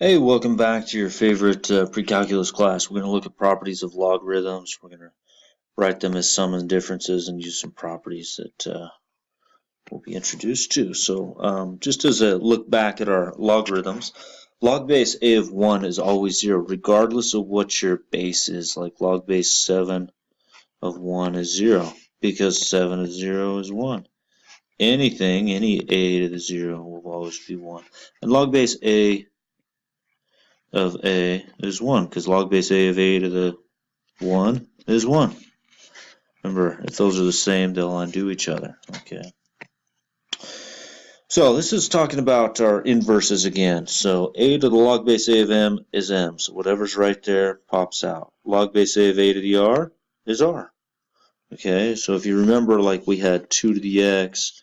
Hey, welcome back to your favorite pre-calculus class. We're going to look at properties of logarithms. We're going to write them as sum and differences and use some properties that we'll be introduced to. So just as a look back at our logarithms, log base a of 1 is always 0, regardless of what your base is. Like log base 7 of 1 is 0, because 7 of 0 is 1. Anything, any a to the 0 will always be 1. And log base a of a is 1, because log base a of a to the 1 is 1. Remember, if those are the same, they'll undo each other. Okay. So this is talking about our inverses again. So a to the log base a of m is m. So whatever's right there pops out. Log base a of a to the r is r. Okay, so if you remember, like we had 2 to the x,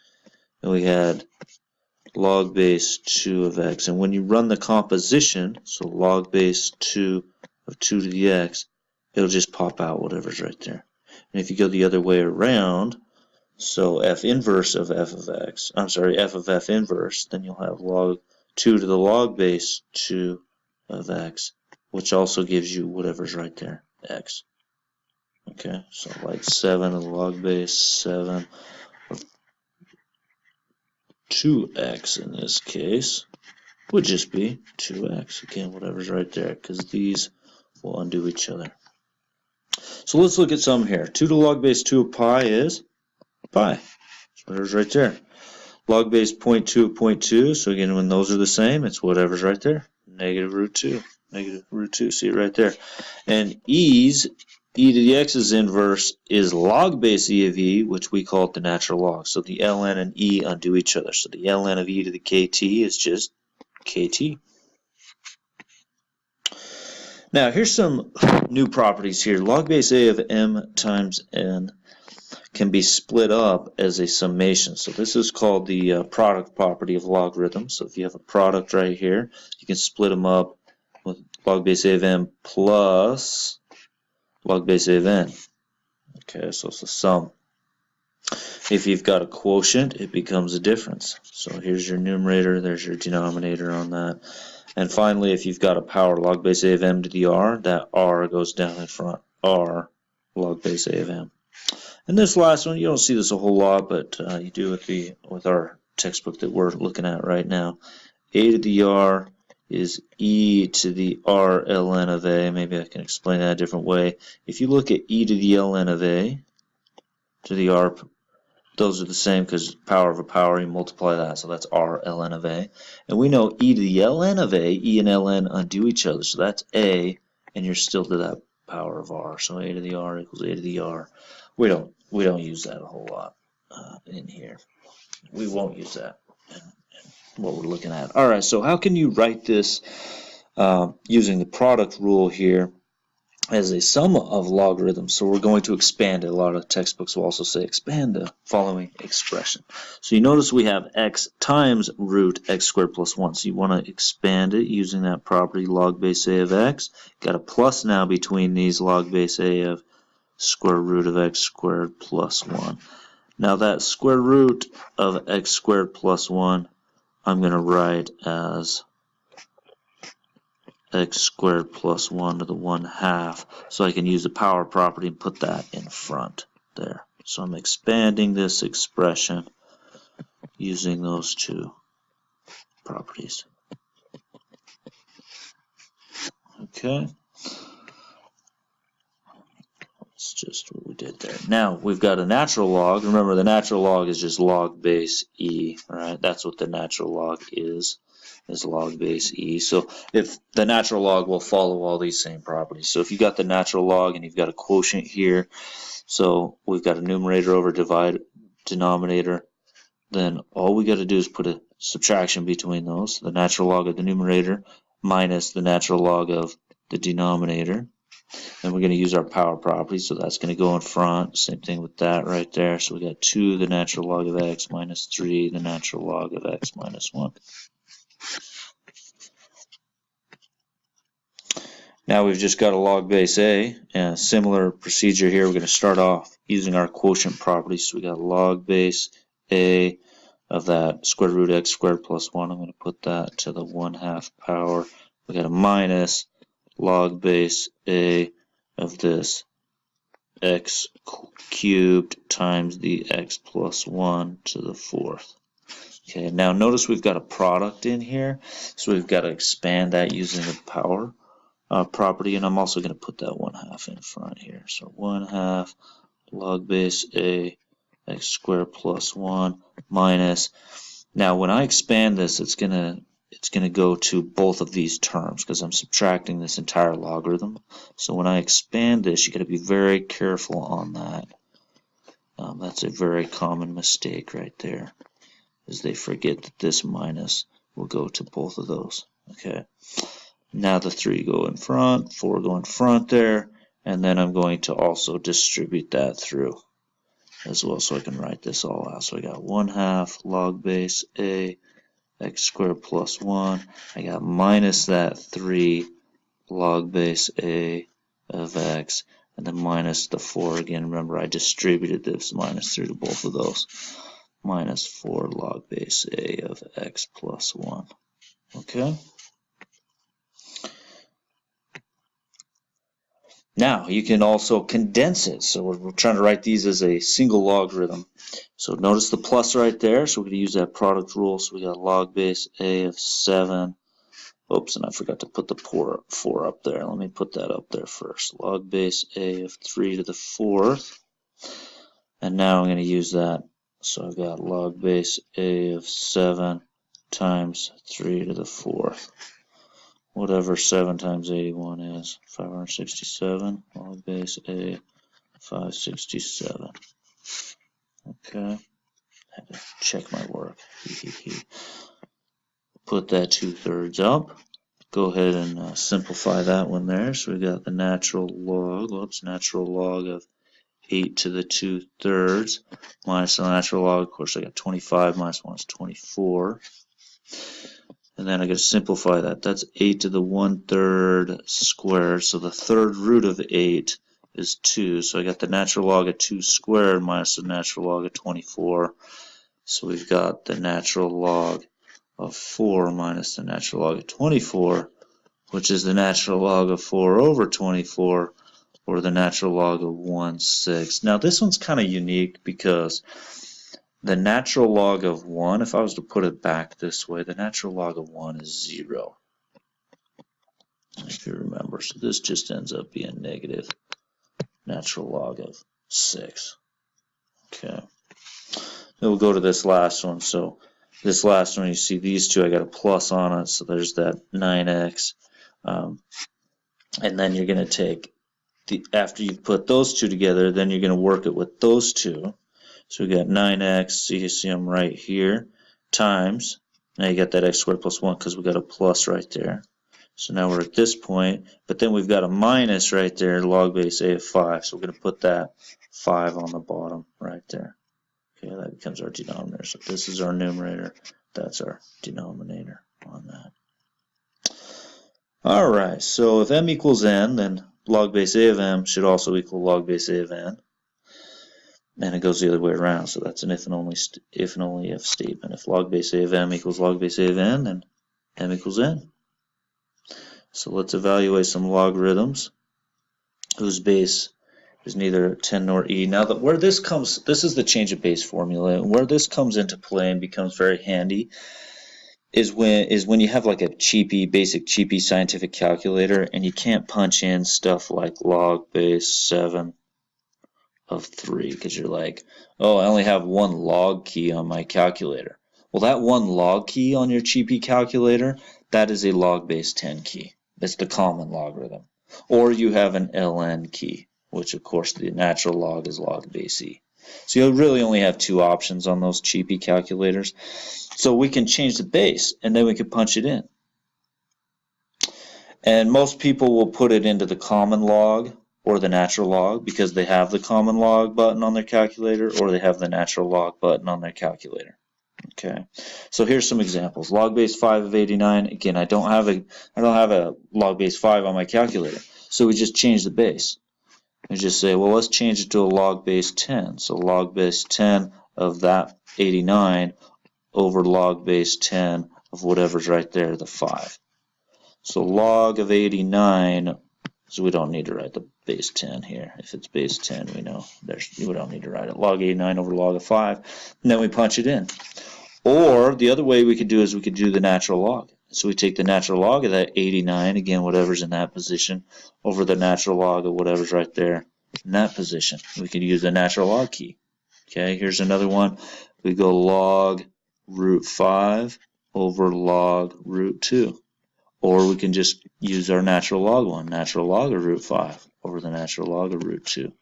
and we had log base 2 of x. And when you run the composition, so log base 2 of 2 to the x, it'll just pop out whatever's right there. And if you go the other way around, so f inverse of f of x, f of f inverse, then you'll have log 2 to the log base 2 of x, which also gives you whatever's right there, x. Okay, so like 7 to the log base 7 of 2x in this case would just be 2x. Again, whatever's right there, because these will undo each other. So let's look at some here. 2 to the log base 2 of pi is pi. So whatever's right there. Log base 0.2 of 0.2, so again, when those are the same, it's whatever's right there. Negative root 2. Negative root 2, see it right there. And e's, e to the x's inverse is log base e of e, which we call it the natural log. So the ln and e undo each other. So the ln of e to the kt is just kt. Now here's some new properties here. Log base a of m times n can be split up as a summation. So this is called the product property of logarithms. So if you have a product right here, you can split them up with log base a of m plus log base a of n. Okay, so it's a sum. If you've got a quotient, it becomes a difference. So here's your numerator, there's your denominator on that. And finally, if you've got a power, log base a of m to the r, that r goes down in front, r log base a of m. And this last one, you don't see this a whole lot, but you do with our textbook that we're looking at right now. A to the r is e to the r ln of a. Maybe I can explain that a different way. If you look at e to the ln of a to the r, those are the same because power of a power, you multiply that, so that's r ln of a. And we know e to the ln of a, e and ln undo each other, so that's a, and you're still to that power of r. So a to the r equals a to the r. We don't use that a whole lot in here. We won't use that in what we're looking at. All right, so how can you write this using the product rule here as a sum of logarithms? So we're going to expand it. A lot of textbooks will also say expand the following expression. So you notice we have x times root x squared plus 1. So you want to expand it using that property log base a of x. Got a plus now between these, log base a of square root of x squared plus 1. Now that square root of x squared plus 1, I'm going to write as x squared plus 1 to the 1/2, so I can use the power property and put that in front there. So I'm expanding this expression using those two properties. Okay. That's just what we did there. Now we've got a natural log. Remember, the natural log is just log base e, right? That's what the natural log is log base e. So if the natural log will follow all these same properties. So if you got the natural log and you've got a quotient here, so we've got a numerator over denominator, then all we got to do is put a subtraction between those. The natural log of the numerator minus the natural log of the denominator. And we're going to use our power property, so that's going to go in front. Same thing with that right there. So we got 2 the natural log of x minus 3 the natural log of x minus 1. Now we've just got a log base a, and a similar procedure here. We're going to start off using our quotient property. So we got log base a of that square root x squared plus 1. I'm going to put that to the 1/2 power we got a minus log base a of this x cubed times the x plus 1 to the 4th. Okay, now notice we've got a product in here, so we've got to expand that using the power property, and I'm also going to put that 1/2 in front here. So 1/2 log base a x squared plus 1 minus. Now when I expand this, it's gonna go to both of these terms because I'm subtracting this entire logarithm. So when I expand this, you got to be very careful on that. That's a very common mistake right there, is they forget that this minus will go to both of those. Okay. Now the 3 go in front, 4 go in front there, and then I'm going to also distribute that through as well, so I can write this all out. So I got 1/2 log base a x squared plus 1. I got minus that 3 log base a of x, and then minus the 4 again. Remember, I distributed this minus 3 to both of those. Minus 4 log base a of x plus 1. Okay. Now you can also condense it. So we're trying to write these as a single logarithm. So notice the plus right there. So we're going to use that product rule. So we got log base a of 7. Oops, and I forgot to put the 4 up there. Let me put that up there first. Log base a of 3 to the 4th. And now I'm going to use that. So I've got log base a of 7 times 3 to the 4th. Whatever 7 times 81 is, 567, log base a, 567. Okay, I had to check my work. Put that 2/3 up. Go ahead and simplify that one there. So we got the natural log, natural log of 8 to the 2/3 minus the natural log. Of course, I got 25 minus 1 is 24. And then I got to simplify that. That's 8 to the 1/3 squared. So the third root of 8 is 2. So I got the natural log of 2 squared minus the natural log of 24. So we've got the natural log of 4 minus the natural log of 24, which is the natural log of 4 over 24, or the natural log of 1/6. Now this one's kind of unique because the natural log of 1, if I was to put it back this way, the natural log of 1 is 0. If you remember, so this just ends up being negative natural log of 6. Okay. Then we'll go to this last one. So this last one, you see these two, I got a plus on it, so there's that 9x. And then you're going to take, after you've put those two together, then you're going to work it with those two. So we got 9x, so you see them right here, times, now you got that x squared plus 1 because we got a plus right there. So now we're at this point, but then we've got a minus right there, log base a of 5. So we're going to put that 5 on the bottom right there. Okay, that becomes our denominator. So this is our numerator, that's our denominator on that. All right, so if m equals n, then log base a of m should also equal log base a of n. And it goes the other way around, so that's an if and only if statement. If log base a of m equals log base a of n, then m equals n. So let's evaluate some logarithms whose base is neither 10 nor e. Now that where this comes, this is the change of base formula, and where this comes into play and becomes very handy is when you have like a basic cheapy scientific calculator and you can't punch in stuff like log base 7 of 3 because you're like, oh, I only have one log key on my calculator. Well, that one log key on your cheapy calculator, that is a log base 10 key. That's the common logarithm. Or you have an ln key, which of course the natural log is log base e. So you really only have two options on those cheapy calculators. So we can change the base and then we can punch it in. And most people will put it into the common log or the natural log because they have the common log button on their calculator or they have the natural log button on their calculator. Okay, so here's some examples. Log base 5 of 89. Again, I don't have a log base 5 on my calculator, so we just change the base. We just say, well, let's change it to a log base 10. So log base 10 of that 89 over log base 10 of whatever's right there, the 5. So log of 89, so we don't need to write the base 10 here. If it's base 10, we know we don't need to write it. Log 89 over log of 5, and then we punch it in. Or the other way we could do is we could do the natural log. So we take the natural log of that 89, again, whatever's in that position, over the natural log of whatever's right there in that position. We could use the natural log key. Okay, here's another one. We go log root 5 over log root 2. Or we can just use our natural log one, natural log of root 5 over the natural log of root 2.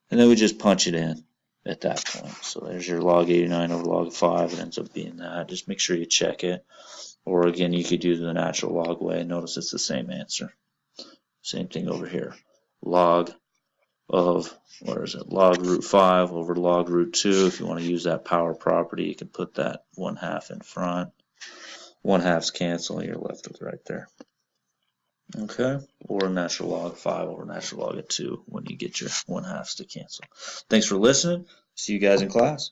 And then we just punch it in at that point. So there's your log 89 over log of 5. It ends up being that. Just make sure you check it. Or again, you could do the natural log way. Notice it's the same answer. Same thing over here. Log of, where is it? Log root 5 over log root 2. If you want to use that power property, you can put that 1/2 in front. 1/2s cancel, you're left with right there. Okay, or natural log of 5 over natural log of 2 when you get your 1/2s to cancel. Thanks for listening. See you guys in class.